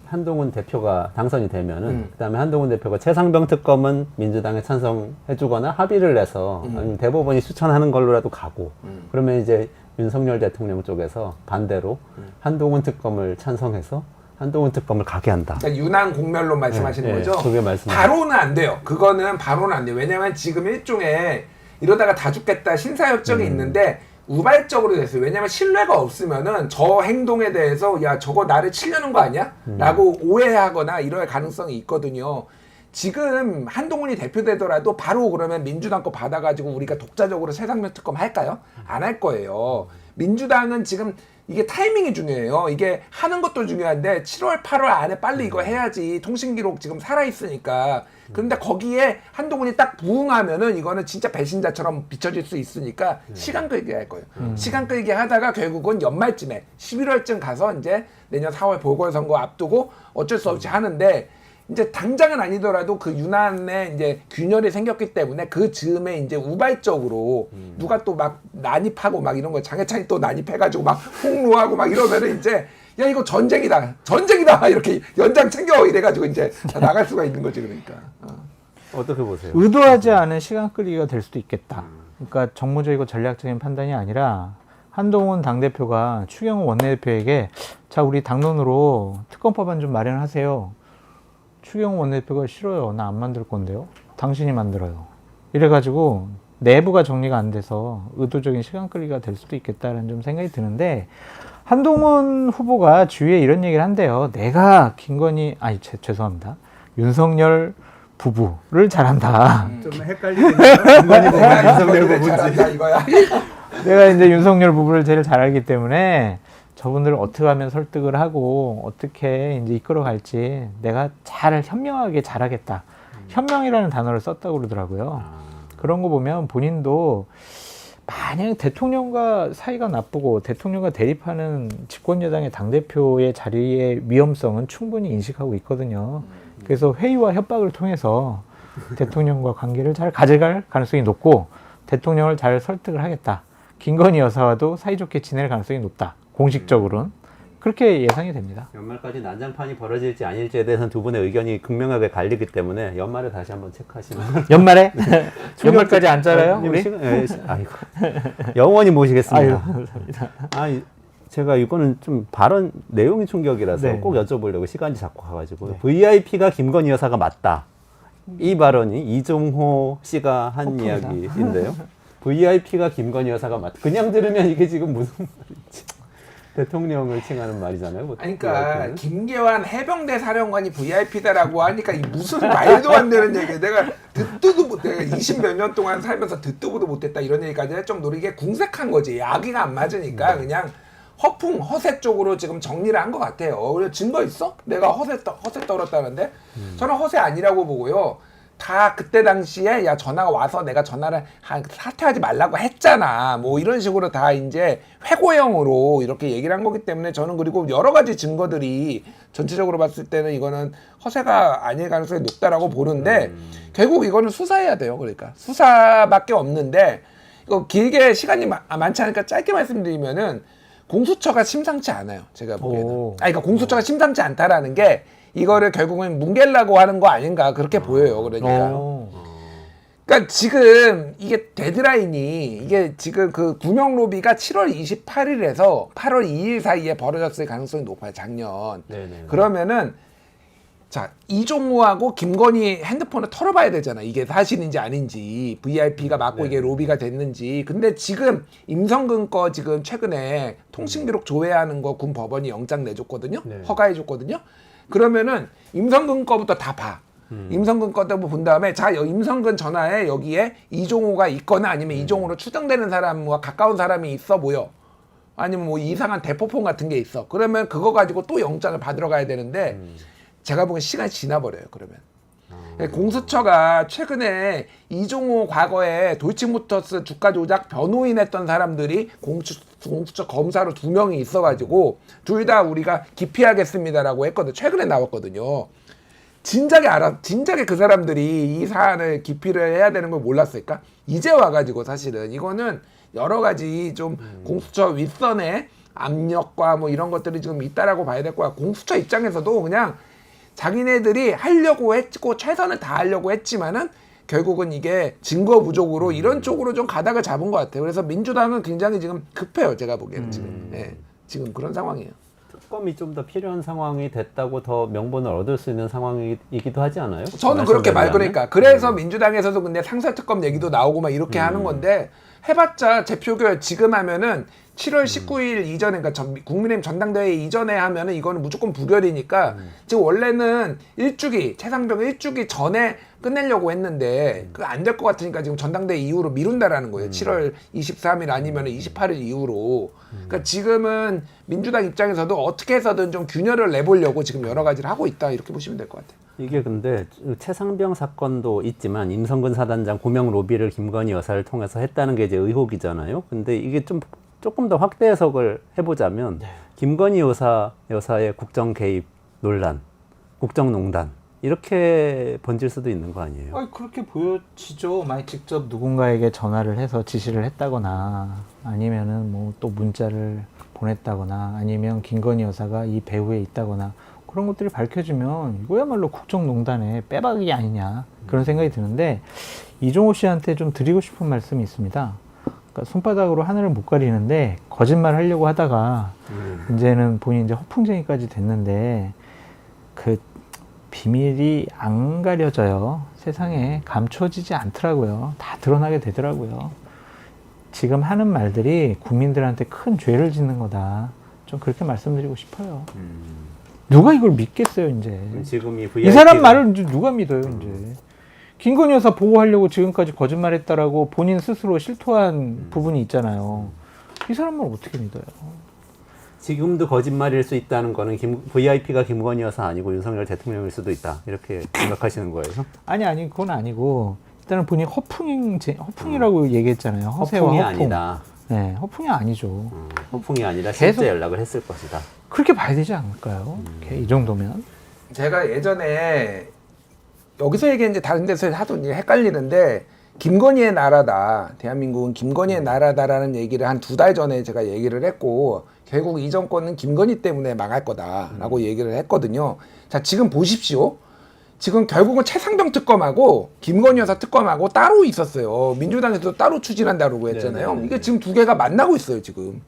한동훈 대표가 당선이 되면은 그다음에 한동훈 대표가 최상병 특검은 민주당에 찬성해주거나 합의를 내서 아니면 대법원이 추천하는 걸로라도 가고 그러면 이제 윤석열 대통령 쪽에서 반대로 한동훈 특검을 찬성해서 한동훈 특검을 가게 한다.
그러니까 윤한 공멸론 말씀하시는
네,
거죠?
그게 말씀.
바로는 안 돼요. 그거는 바로는 안 돼요. 왜냐면 지금 일종의 이러다가 다 죽겠다 신사협정이 있는데 우발적으로 됐어요. 왜냐면 신뢰가 없으면은 저 행동에 대해서 야 저거 나를 치려는 거 아니야? 라고 오해하거나 이럴 가능성이 있거든요. 지금 한동훈이 대표되더라도 바로 그러면 민주당 거 받아가지고 우리가 독자적으로 최상병 특검 할까요? 안 할 거예요. 민주당은 지금 이게 타이밍이 중요해요. 이게 하는 것도 중요한데 7월, 8월 안에 빨리 이거 해야지 통신기록 지금 살아있으니까. 그런데 거기에 한동훈이 딱 부응하면은 이거는 진짜 배신자처럼 비춰질 수 있으니까 시간 끌기 할 거예요. 시간 끌기 하다가 결국은 연말쯤에 11월쯤 가서 이제 내년 4월 보궐선거 앞두고 어쩔 수 없이 하는데 이제 당장은 아니더라도 그 유난에 이제 균열이 생겼기 때문에 그 즈음에 이제 우발적으로 누가 또 막 난입하고 막 이런 거 장해찬이 또 난입해가지고 막 폭로하고 막 이러면은 이제 야 이거 전쟁이다 이렇게 연장 챙겨 이래가지고 이제 나갈 수가 있는 거지 그러니까.
어떻게 보세요?
의도하지 않은 시간 끌기가 될 수도 있겠다. 그러니까 정무적이고 전략적인 판단이 아니라 한동훈 당대표가 추경호 원내대표에게 자 우리 당론으로 특검법안 좀 마련하세요. 추경호 원내대표가 싫어요. 나 안 만들 건데요. 당신이 만들어요. 이래가지고 내부가 정리가 안 돼서 의도적인 시간 끌기가 될 수도 있겠다는 좀 생각이 드는데 한동훈 후보가 주위에 이런 얘기를 한대요. 내가 죄송합니다. 윤석열 부부를 잘한다.
좀 헷갈리네요. 김건희 부부랑 윤석열 부부인지.
잘한다 이거야.
내가 이제 윤석열 부부를 제일 잘 알기 때문에 저분들을 어떻게 하면 설득을 하고 어떻게 이제 이끌어갈지 내가 잘 현명하게 잘하겠다. 현명이라는 단어를 썼다고 그러더라고요. 그런 거 보면 본인도 만약 대통령과 사이가 나쁘고 대통령과 대립하는 집권여당의 당대표의 자리의 위험성은 충분히 인식하고 있거든요. 그래서 회의와 협박을 통해서 대통령과 관계를 잘 가져갈 가능성이 높고 대통령을 잘 설득을 하겠다. 김건희 여사와도 사이좋게 지낼 가능성이 높다. 공식적으로는. 그렇게 예상이 됩니다.
연말까지 난장판이 벌어질지 아닐지에 대해서는 두 분의 의견이 극명하게 갈리기 때문에 연말에 다시 한번 체크하시면
연말에? 연말까지 안 잘라요? 우리?
아이고. 영원히 모시겠습니다.
아유, 감사합니다.
제가 이거는 좀 발언 내용이 충격이라서
네.
꼭 여쭤보려고 시간이 자꾸 가가지고 VIP가 김건희 여사가 맞다. 이 발언이 이종호 씨가 한 이야기인데요. VIP가 김건희 여사가 맞다. 그냥 들으면 이게 지금 무슨 말인지. 대통령을 칭하는 말이잖아요.
아니, 그러니까 김계환 해병대 사령관이 VIP다라고 하니까 이 무슨 말도 안 되는 얘기. 내가 듣도 못, 내가 20몇 년 동안 살면서 듣도 보도 못했다 이런 얘기까지 할 정도로 이게 궁색한 거지. 아기가 안 맞으니까 그냥 허풍 허세 쪽으로 지금 정리를 한 것 같아요. 그래 증거 있어? 내가 허세 떨었다는데 저는 허세 아니라고 보고요. 다 그때 당시에 야 전화가 와서 내가 전화를 사퇴하지 말라고 했잖아 뭐 이런 식으로 다 이제 회고형으로 이렇게 얘기를 한 거기 때문에 저는 그리고 여러 가지 증거들이 전체적으로 봤을 때는 이거는 허세가 아닐 가능성이 높다라고 보는데 결국 이거는 수사해야 돼요. 그러니까 수사밖에 없는데 이거 길게 시간이 많지 않으니까 짧게 말씀드리면은 공수처가 심상치 않아요. 제가 보기에는. 그러니까 공수처가 심상치 않다라는 게 이거를 결국은 뭉개려고 하는 거 아닌가 그렇게 보여요. 그러니까. 그러니까 지금 이게 데드라인이 이게 지금 그 구명 로비가 7월 28일에서 8월 2일 사이에 벌어졌을 가능성이 높아요. 작년.
네네.
그러면은 자 이종호하고 김건희 핸드폰을 털어봐야 되잖아. 이게 사실인지 아닌지 VIP가 맞고 이게 로비가 됐는지. 근데 지금 임성근 거 지금 최근에 통신기록 조회하는 거 군 법원이 영장 내줬거든요.
네.
허가해줬거든요. 그러면은 임성근 거부터 다 봐. 임성근 거부터 본 다음에 자 임성근 전화에 여기에 이종호가 있거나 아니면 이종호로 추정되는 사람과 가까운 사람이 있어 보여. 아니면 뭐 이상한 대포폰 같은 게 있어. 그러면 그거 가지고 또 영장을 받으러 가야 되는데 제가 보기엔 시간이 지나버려요. 그러면. 공수처가 최근에 이종호 과거에 도이치모터스 주가 조작 변호인 했던 사람들이 공수처 검사로 2명이 있어가지고 둘 다 우리가 기피하겠습니다라고 했거든. 최근에 나왔거든요. 진작에 그 사람들이 이 사안을 기피를 해야 되는 걸 몰랐을까? 이제 와가지고 사실은 이거는 여러 가지 좀 공수처 윗선의 압력과 뭐 이런 것들이 지금 있다라고 봐야 될 거야. 공수처 입장에서도 그냥 자기네들이 하려고 했고 최선을 다하려고 했지만은 결국은 이게 증거 부족으로 이런 쪽으로 좀 가닥을 잡은 것 같아요. 그래서 민주당은 굉장히 지금 급해요. 제가 보기에는 지금. 네, 지금 그런 상황이에요.
특검이 좀 더 필요한 상황이 됐다고 더 명분을 얻을 수 있는 상황이기도 하지 않아요?
저는 그렇게 그러니까 그래서 민주당에서도 근데 상설특검 얘기도 나오고 막 이렇게 하는 건데 해봤자 재표결 지금 하면은 7월 19일 이전에, 그러니까 국민의힘 전당대회 이전에 하면은 이거는 무조건 부결이니까 지금 원래는 최상병 일주기 전에 끝내려고 했는데 그거 안 될 것 같으니까 지금 전당대회 이후로 미룬다라는 거예요. 7월 23일 아니면 28일 이후로. 그러니까 지금은 민주당 입장에서도 어떻게 해서든 좀 균열을 내보려고 지금 여러 가지를 하고 있다, 이렇게 보시면 될 것 같아요.
이게 근데 최상병 사건도 있지만 임성근 사단장 고명 로비를 김건희 여사를 통해서 했다는 게 이제 의혹이잖아요. 근데 이게 조금 더 확대 해석을 해보자면 김건희 여사의 국정 개입 논란, 국정농단 이렇게 번질 수도 있는 거 아니에요?
아니, 그렇게 보여지죠. 만약 직접 누군가에게 전화를 해서 지시를 했다거나 아니면은 뭐 또 문자를 보냈다거나 아니면 김건희 여사가 이 배후에 있다거나 그런 것들이 밝혀지면 이거야말로 국정농단의 빼박이 아니냐 그런 생각이 드는데 이종호 씨한테 좀 드리고 싶은 말씀이 있습니다. 그러니까 손바닥으로 하늘을 못 가리는데 거짓말 하려고 하다가 이제는 본인 이제 허풍쟁이까지 됐는데 그 비밀이 안 가려져요. 세상에 감춰지지 않더라고요. 다 드러나게 되더라고요. 지금 하는 말들이 국민들한테 큰 죄를 짓는 거다. 좀 그렇게 말씀드리고 싶어요. 누가 이걸 믿겠어요, 이제.
지금
이 사람 말을 이제 누가 믿어요, 이제. 김건희 여사 보호하려고 지금까지 거짓말했다라고 본인 스스로 실토한 부분이 있잖아요. 이 사람을 어떻게 믿어요?
지금도 거짓말일 수 있다는 거는 VIP가 김건희 여사 아니고 윤석열 대통령일 수도 있다, 이렇게 생각하시는 거예요?
아니 그건 아니고 일단은 본인이 허풍이라고 얘기했잖아요. 허세와
허풍이
허풍.
아니다.
네, 허풍이 아니죠.
허풍이 아니라
계속
실제 연락을 했을 것이다.
그렇게 봐야 되지 않을까요? 이 정도면.
제가 예전에 여기서 얘기했는지 다른 데서 하도 이제 헷갈리는데 김건희의 나라다, 대한민국은 김건희의 나라다라는 얘기를 한 2달 전에 제가 얘기를 했고 결국 이 정권은 김건희 때문에 망할 거다라고 얘기를 했거든요. 자, 지금 보십시오. 지금 결국은 최상병 특검하고 김건희 여사 특검하고 따로 있었어요. 민주당에서도 따로 추진한다고 했잖아요.
네네네.
이게 지금 두 개가 만나고 있어요, 지금.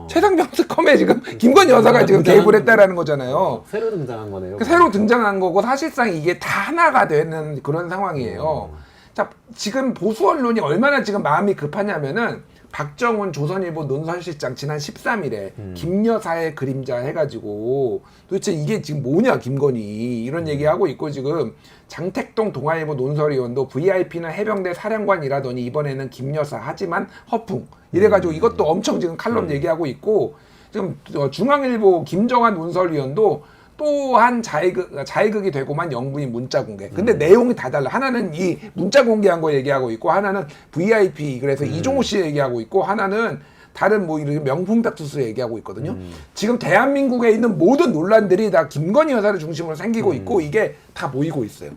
최상병 특검에 지금 김건희 여사가 지금 개입을 했다라는 거잖아요.
새로 등장한 거네요.
새로 등장한 거고 사실상 이게 다 하나가 되는 그런 상황이에요. 자, 지금 보수 언론이 얼마나 지금 마음이 급하냐면은 박정훈 조선일보 논설실장 지난 13일에 김여사의 그림자 해가지고 도대체 이게 지금 뭐냐 김건희 이런 얘기하고 있고 지금 장택동 동아일보 논설위원도 VIP는 해병대 사령관이라더니 이번에는 김여사 하지만 허풍 이래가지고 이것도 엄청 지금 칼럼 얘기하고 있고 지금 중앙일보 김정한 논설위원도 또한 자의극이 되고만 영부인 문자 공개. 근데 내용이 다 달라. 하나는 이 문자 공개한 거 얘기하고 있고, 하나는 VIP, 그래서 이종호 씨 얘기하고 있고, 하나는 다른 뭐 이런 명품 닥투스 얘기하고 있거든요. 지금 대한민국에 있는 모든 논란들이 다 김건희 여사를 중심으로 생기고 있고, 이게 다 모이고 있어요.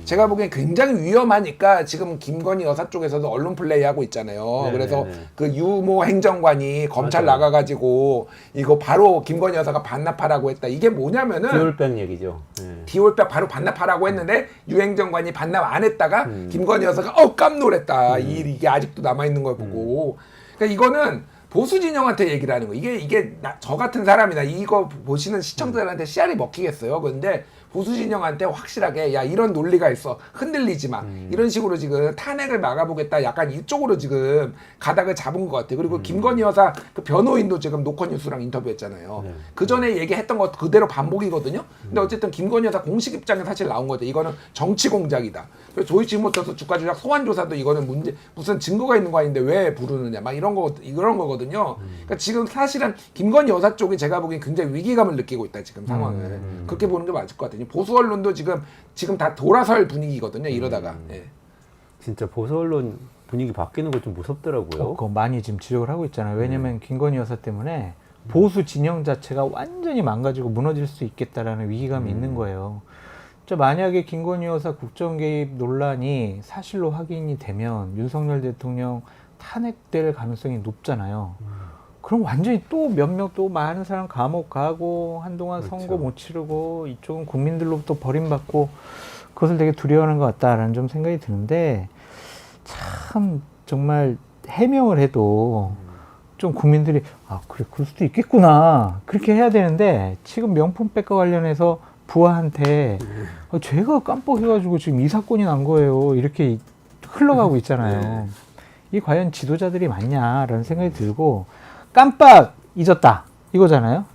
제가 보기엔 굉장히 위험하니까 지금 김건희 여사 쪽에서도 언론 플레이하고 있잖아요.
네네네.
그래서 그 유모 행정관이 검찰
맞아요.
나가가지고 이거 바로 김건희 여사가 반납하라고 했다. 이게 뭐냐면은
디올백 얘기죠. 네.
디올백 바로 반납하라고 했는데 유 행정관이 반납 안 했다가 김건희 여사가 깜놀했다. 이게 아직도 남아있는 걸 보고. 그러니까 이거는 보수 진영한테 얘기를 하는 거. 이게 저 같은 사람이나 이거 보시는 시청자들한테 씨알이 먹히겠어요. 그런데 보수 진영한테 확실하게 야 이런 논리가 있어 흔들리지 마 이런 식으로 지금 탄핵을 막아보겠다 약간 이쪽으로 지금 가닥을 잡은 것 같아요. 그리고 김건희 여사 그 변호인도 지금 노컷뉴스랑 인터뷰했잖아요. 그 전에 얘기했던 것 그대로 반복이거든요. 근데 어쨌든 김건희 여사 공식 입장에 사실 나온 거죠. 이거는 정치 공작이다. 그래서 도이치모터스 주가 조작 소환 조사도 이거는 무슨 증거가 있는 거 아닌데 왜 부르느냐 막 이런 거거든요. 그러니까 지금 사실은 김건희 여사 쪽이 제가 보기엔 굉장히 위기감을 느끼고 있다 지금 상황을 그렇게 보는 게 맞을 것 같아요. 보수 언론도 지금 다 돌아설 분위기거든요. 이러다가. 예.
진짜 보수 언론 분위기 바뀌는 거 좀 무섭더라고요.
그거 많이 지금 지적을 하고 있잖아요. 왜냐면 김건희 여사 때문에 보수 진영 자체가 완전히 망가지고 무너질 수 있겠다라는 위기감이 있는 거예요. 자, 만약에 김건희 여사 국정 개입 논란이 사실로 확인이 되면 윤석열 대통령 탄핵될 가능성이 높잖아요. 그럼 완전히 또 몇몇 또 많은 사람 감옥 가고 한동안
그렇죠.
선거 못 치르고 이쪽은 국민들로부터 버림받고 그것을 되게 두려워하는 것 같다라는 좀 생각이 드는데 참 정말 해명을 해도 좀 국민들이 아 그래 그럴 수도 있겠구나 그렇게 해야 되는데 지금 명품백과 관련해서 부하한테 제가 깜빡해가지고 지금 이 사건이 난 거예요 이렇게 흘러가고 있잖아요. 이 과연 지도자들이 맞냐라는 생각이 들고 깜빡 잊었다 이거잖아요.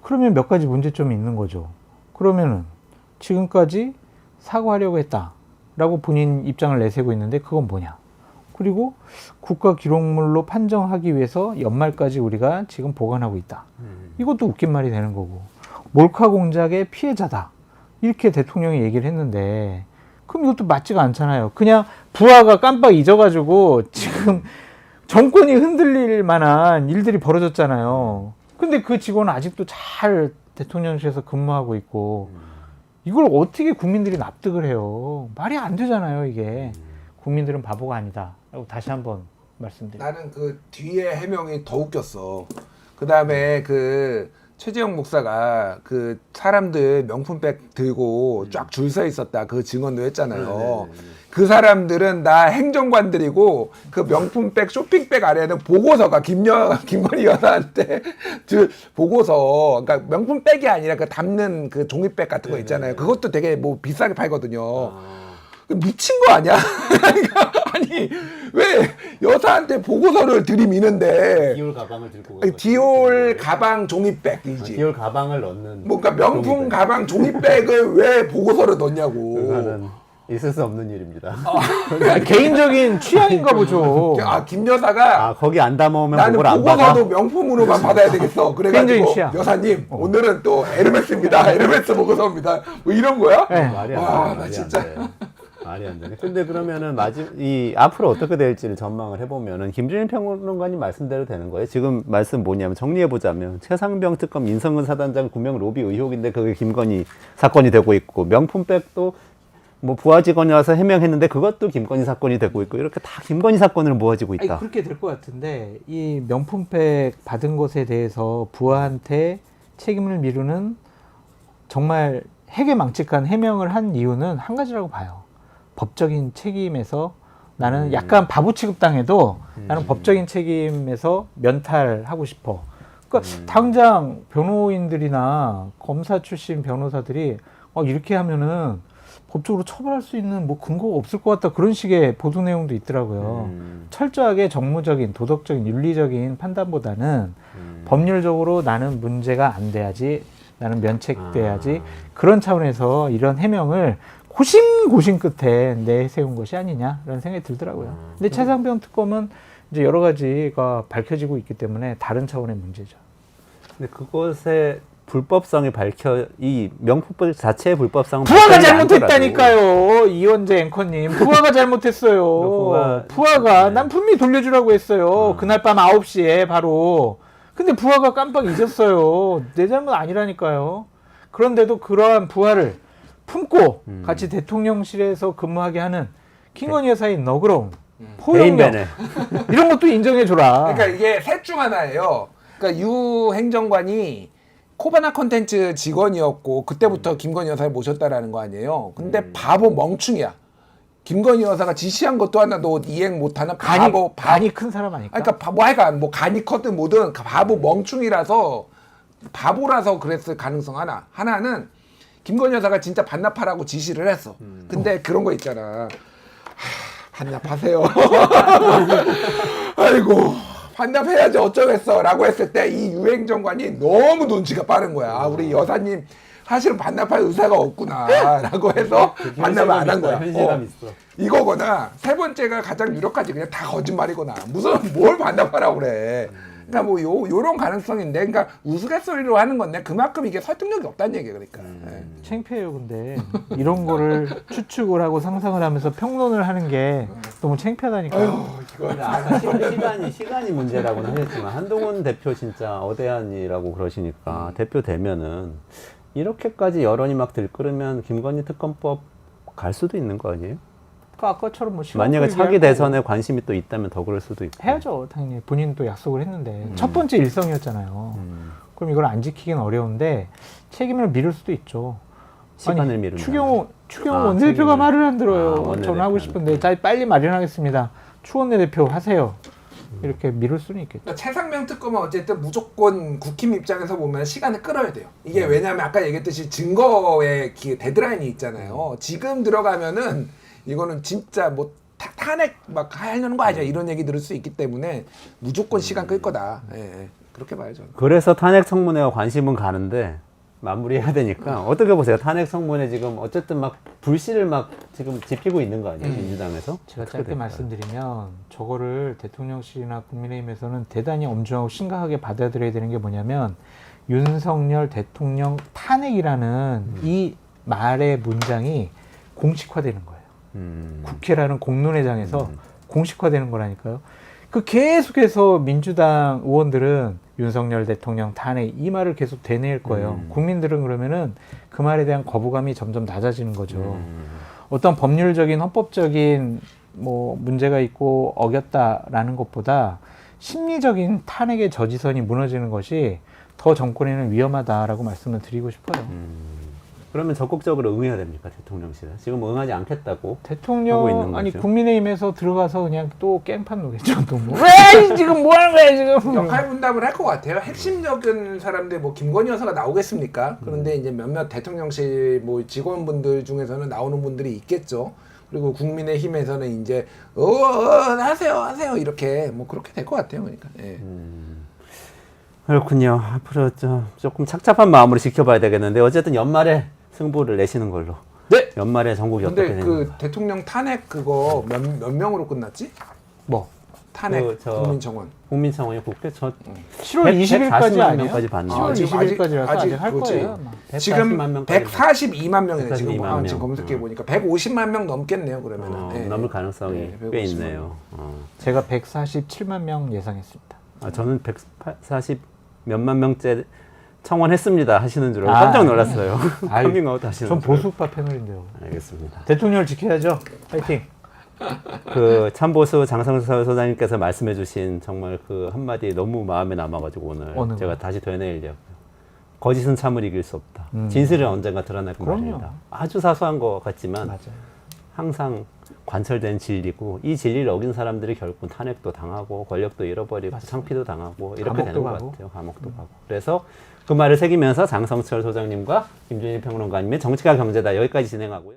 그러면 몇 가지 문제점이 있는 거죠. 그러면은 지금까지 사과하려고 했다라고 본인 입장을 내세우고 있는데 그건 뭐냐? 그리고 국가 기록물로 판정하기 위해서 연말까지 우리가 지금 보관하고 있다. 이것도 웃긴 말이 되는 거고. 몰카 공작의 피해자다. 이렇게 대통령이 얘기를 했는데 그럼 이것도 맞지가 않잖아요. 그냥 부하가 깜빡 잊어가지고 지금 정권이 흔들릴 만한 일들이 벌어졌잖아요. 근데 그 직원은 아직도 잘 대통령실에서 근무하고 있고 이걸 어떻게 국민들이 납득을 해요? 말이 안 되잖아요, 이게. 국민들은 바보가 아니다. 라고 다시 한번 말씀드립니다.
나는 그 뒤에 해명이 더 웃겼어. 그 다음에 그 최재형 목사가 그 사람들 명품백 들고 쫙 줄 서 있었다. 그 증언도 했잖아요. 그 사람들은 다 행정관들이고 그 명품백 쇼핑백 아래에는 보고서가 김건희 여사한테 그 보고서 그러니까 명품백이 아니라 그 담는 그 종이백 같은 거 있잖아요. 그것도 되게 뭐 비싸게 팔거든요. 미친 거 아니야? 그러니까 아니 왜 여사한테 보고서를 들이미는데
디올 가방을 들고
아니, 디올 가방 종이백이지.
디올 가방을 넣는
뭔가 명품
종이백.
가방 종이백을 왜 보고서를 넣냐고.
그거는 있을 수 없는 일입니다.
개인적인 취향인가 보죠.
김 여사가
아 거기 안 담아오면
나는
그걸 안 받아?
보고서도 명품으로만 받아야 되겠어. 그래가지고
개인적인 취향.
여사님 오늘은 또 에르메스입니다. 에르메스 보고서입니다. 뭐 이런 거야?
네.
말이 안
와,
돼.
나
말이
진짜.
안 돼. 말이 안 되네. 근데 그러면은 이 앞으로 어떻게 될지를 전망을 해보면은 김준일 평론가님 말씀대로 되는 거예요. 지금 말씀 뭐냐면 정리해보자면 최상병 특검 인성근 사단장 구명 로비 의혹인데 그게 김건희 사건이 되고 있고 명품백도 뭐 부하 직원이 와서 해명했는데 그것도 김건희 사건이 되고 있고 이렇게 다 김건희 사건으로 모아지고 있다.
아니, 그렇게 될 것 같은데 이 명품백 받은 것에 대해서 부하한테 책임을 미루는 정말 해괴망측한 해명을 한 이유는 한 가지라고 봐요. 법적인 책임에서 나는 약간 바보 취급당해도 나는 법적인 책임에서 면탈하고 싶어. 그러니까 당장 변호인들이나 검사 출신 변호사들이 이렇게 하면은 법적으로 처벌할 수 있는 뭐 근거가 없을 것 같다. 그런 식의 보도 내용도 있더라고요. 철저하게 정무적인, 도덕적인, 윤리적인 판단보다는 법률적으로 나는 문제가 안 돼야지, 나는 면책돼야지. 그런 차원에서 이런 해명을 고심 끝에 내세운 것이 아니냐라는 생각이 들더라고요. 근데 최상병 특검은 이제 여러 가지가 밝혀지고 있기 때문에 다른 차원의 문제죠.
근데 그것의 불법성이 이 명품백 자체의 불법성은
부하가
밝혀지지 않더라도
잘못했다니까요, 이원재 앵커님. 부하가 잘못했어요. 부하가 난 분명히 돌려주라고 했어요. 그날 밤 9시에 바로. 근데 부하가 깜빡 잊었어요. 내 잘못 아니라니까요. 그런데도 그러한 부하를 품고 같이 대통령실에서 근무하게 하는 김건희 여사의 너그러움, 포용력
대인배네.
이런 것도 인정해줘라.
그러니까 이게 셋 중 하나예요. 그러니까 유 행정관이 코바나 컨텐츠 직원이었고 그때부터 김건희 여사를 모셨다라는 거 아니에요. 근데 바보 멍충이야. 김건희 여사가 지시한 것도 하나도 이행 못하는 바보.
간이 큰 사람 아닐까?
그러니까 뭐 하여간 뭐 간이 컸든 뭐든 바보 멍충이라서 바보라서 그랬을 가능성 하나. 하나는 김건희 여사가 진짜 반납하라고 지시를 했어. 근데 그런 거 있잖아. 반납하세요. 아이고 반납해야지 어쩌겠어 라고 했을 때 이 유행정관이 너무 눈치가 빠른 거야. 우리 여사님 사실은 반납할 의사가 없구나 라고 해서 반납을 안 한 거야.
현실감 있어.
이거거나 세 번째가 가장 유력하지. 그냥 다 거짓말이거나 무슨 뭘 반납하라고 그래. 그러니까 뭐 요런 가능성인데, 그러니까 우스갯소리로 하는 건데 그만큼 이게 설득력이 없다는 얘기야. 그러니까
창피해요. 근데 이런 거를 추측을 하고 상상을 하면서 평론을 하는 게 너무 창피하다니까요.
근데 아까 시간이 문제라고는 하셨지만 한동훈 대표 진짜 어대한이라고 그러시니까 대표 되면은 이렇게까지 여론이 막 들끓으면 김건희 특검법 갈 수도 있는 거 아니에요?
아까처럼 뭐
만약에 차기 대선에 관심이 또 있다면 더 그럴 수도 있고.
해야죠. 당연히 본인도 약속을 했는데 첫 번째 일성이었잖아요. 그럼 이걸 안 지키긴 어려운데 책임을 미룰 수도 있죠.
시간을 미룬다.
추경호 원내대표가 말을 안 들어요.
원내대표.
저는 하고 싶은데 빨리 마련하겠습니다. 추 원내대표 하세요. 이렇게 미룰 수는 있겠죠.
그러니까 최상병 특검은 어쨌든 무조건 국힘 입장에서 보면 시간을 끌어야 돼요. 이게 왜냐하면 아까 얘기했듯이 증거의 데드라인이 있잖아요. 지금 들어가면은 이거는 진짜 뭐 탄핵 막 하려는 거 아니야 이런 얘기 들을 수 있기 때문에 무조건 시간 끌 거다. 예, 예. 그렇게 봐야죠.
그래서 탄핵 청문회와 관심은 가는데 마무리해야 되니까 어떻게 보세요? 탄핵 청문회 지금 어쨌든 막 불씨를 막 지금 지피고 있는 거 아니에요? 민주당에서?
제가
어떻게
짧게
될까요?
말씀드리면 저거를 대통령실이나 국민의힘에서는 대단히 엄중하고 심각하게 받아들여야 되는 게 뭐냐면 윤석열 대통령 탄핵이라는 이 말의 문장이 공식화되는 거예요. 국회라는 공론회장에서 공식화되는 거라니까요. 그 계속해서 민주당 의원들은 윤석열 대통령 탄핵 이 말을 계속 되뇌일 거예요. 국민들은 그러면은 그 말에 대한 거부감이 점점 낮아지는 거죠. 어떤 법률적인 헌법적인 뭐 문제가 있고 어겼다라는 것보다 심리적인 탄핵의 저지선이 무너지는 것이 더 정권에는 위험하다라고 말씀을 드리고 싶어요.
그러면 적극적으로 응해야 됩니까? 대통령실에. 지금 응하지 않겠다고 하고 있는
대통령 아니
거죠.
국민의힘에서 들어가서 그냥 또 깽판 놓겠죠. 또 뭐. 왜 지금 뭐 하는 거야 지금?
역할 분담을 할 것 같아요. 핵심적인 사람들 뭐 김건희 여사가 나오겠습니까? 그런데 이제 몇몇 대통령실 뭐 직원분들 중에서는 나오는 분들이 있겠죠. 그리고 국민의힘에서는 이제 하세요 이렇게 뭐 그렇게 될 것 같아요. 그러니까. 예.
그렇군요. 앞으로 조금 착잡한 마음으로 지켜봐야 되겠는데 어쨌든 연말에 승부를 내시는 걸로.
네.
연말에 전국이 어떻게
근데
되는지.
그 대통령 탄핵 그거 몇 명으로 끝났지?
뭐
탄핵
저
국민청원.
국민청원이 국회
7월 20일까지
140만
아니에요?
명까지 봤네요.
7월
지금
20일까지라서 아직 할
그거지.
거예요. 아마.
지금
140만 명까지
142만 명이네 지금.
142만 명.
지금 검색해 보니까 150만 명 넘겠네요 그러면은. 예.
넘을 가능성이
네,
꽤
150만
있네요.
제가 147만 명 예상했습니다.
저는 140 몇만 명째 청원했습니다 하시는 줄 알고
아,
깜짝 놀랐어요.
아유,
커밍아웃 하시는
전
줄 알고.
보수파 패널인데요.
알겠습니다.
대통령을 지켜야죠. 파이팅.
그 참보수 장성철 소장님께서 말씀해주신 정말 그 한마디 너무 마음에 남아가지고 오늘
어느
제가
거?
다시 되뇌려고요. 거짓은 참을 이길 수 없다. 진실은 언젠가 드러날
그럼요.
것입니다. 아주 사소한 것 같지만
맞아요.
항상 관철된 진리고 이 진리를 어긴 사람들이 결국 탄핵도 당하고 권력도 잃어버리고 창피도 당하고 이렇게
감옥도
되는 것
가고.
같아요. 감옥도 가고. 그래서 그 말을 새기면서 장성철 소장님과 김준일 평론가님의 정치가 경제다 여기까지 진행하고요.